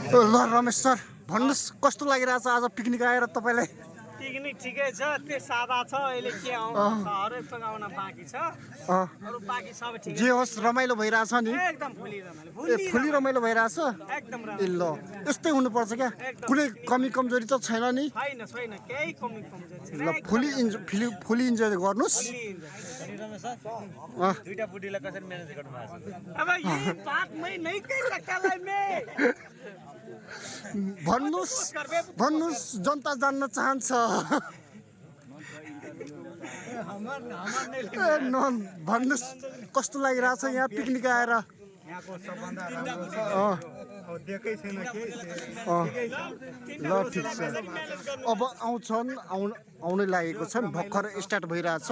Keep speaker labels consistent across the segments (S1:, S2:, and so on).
S1: ल रमेश सर भन्नुहोस् कस्तो लागिरहेछ आज पिकनिक आएर तपाईँलाई?
S2: पिकनिक ठिकै छ, त्यो सादा छ। अहिले के हरेक पकाउन बाँकी छ, अरु बाँकी सबै ठिकै छ।
S1: जे होस् रमाइलो भइरहेछ नि?
S2: एकदम फुली रमाइलो,
S1: फुली रमाइलो भइरहेछ।
S2: एकदम
S1: ए ल यस्तै हुनुपर्छ क्या, कुनै कमी कमजोरी त छैन नि?
S2: छैन छैन, केही कमी कमजोरी छैन।
S1: ल फुली इन्जोय गर्नुहोस्।
S3: दुईटा बुढीलाई कसरी म्यानेज गर्नु भएको छ?
S2: अब यही बात मै नै कह सकला मैं।
S1: भन्नुहोस् जनता जान्न चाहन्छ। भन्नुहोस् कस्तो लागिरहेछ यहाँ पिकनिक आएर?
S3: यहाँको सबभन्दा राम्रो छ देखेकै छैन के
S1: ल ठिक छ। अब आउनै लागेको छ नि, भर्खर स्टार्ट भइरहेछ।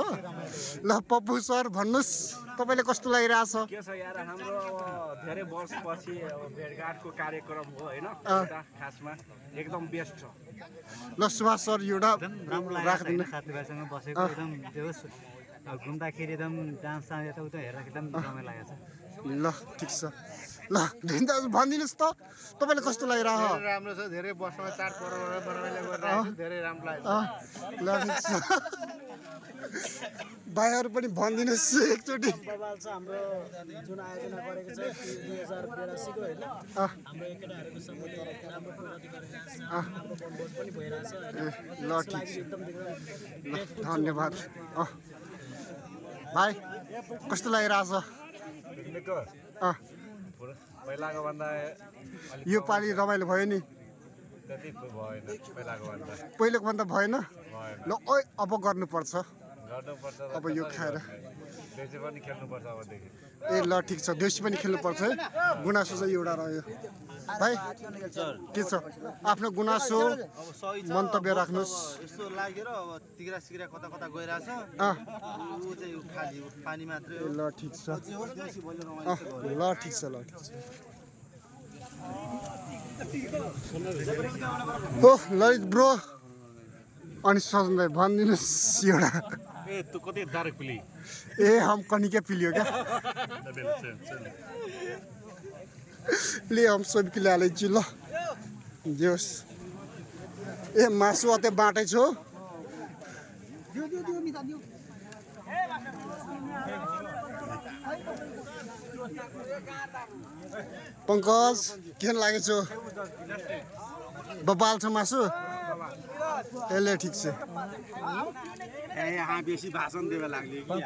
S1: ल पप्पु सर भन्नुहोस् तपाईँले कस्तो लागिरहेछ?
S4: के छ यार, हाम्रो धेरै वर्षपछि भेटघाटको कार्यक्रम हो होइन, खासमा एकदम बेस्ट छ।
S1: ल सुभाष सर एउटा
S3: राम्रो
S1: राखिदिनु।
S3: लाग्यो साथीभाइसँग बसेको एकदम जोस घुम्दाखेरि एकदम डान्स यताउता हेर्दा एकदम रमाइलो लागेको छ।
S1: ल ठिक छ। ल भनिदिनुहोस् त तपाईँलाई कस्तो लागिरह?
S5: राम्रो छ, धेरै वर्षमा चाडपर्व रमाइलो गरिरहेको छु, धेरै राम्रो लाग्यो।
S1: ल ठिक छ। भाइहरू पनि भनिदिनुहोस् एकचोटि।
S2: बवाल छ हाम्रो जुन आयोजना गरेको छ 2082 को होइन, हाम्रो केटाहरूको समूहले राम्रो प्रगति गरिरहेको छ, हाम्रो बनभोज पनि भइरहेछ होइन।
S1: ल ठिक छ,
S2: एकदम
S1: धन्यवाद। भाइ कस्तो लागिरहेछ?
S4: पिकनिकको पहिलाको भन्दा
S1: यो पालि रमाइलो भयो नि?
S4: त्यति भएन, पहिलाको भन्दा
S1: पहिलेको भन्दा भएन? ल अब गर्नुपर्छ
S4: गर्नुपर्छ।
S1: अब यो खाएर।
S4: देउसी पनि खेल्नुपर्छ अबदेखि।
S1: ए ल ठिक छ, देउसी पनि खेल्नुपर्छ है। गुनासो चाहिँ एउटा रह्यो। भाइ के छ आफ्नो गुनासो मन्तव्य राख्नुहोस्।
S5: यस्तो लागेर अब तिग्रा सिग्रा कता कता गइरहेछ, ऊ चाहिँ खाली पानी मात्रै हो।
S1: ल ठिक छ, ल ठिक छ, ल ठिक छ। ओ ललित ब्रो अनि सजन भाइ भनिदिनुहोस् एउटा।
S4: ए तँ कति दारू पिली?
S1: ए हम कनिकै पिलियो क्या? ले हम सब कि ल्या छु ल जोस्। ए मासु अते बाटै छु। पंकज के लागेछ? बबाल छ मासु? यसले ठिक छ।
S5: यहाँ बेसी भाषण देवे लाग्यो कि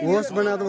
S1: होस् बना दो।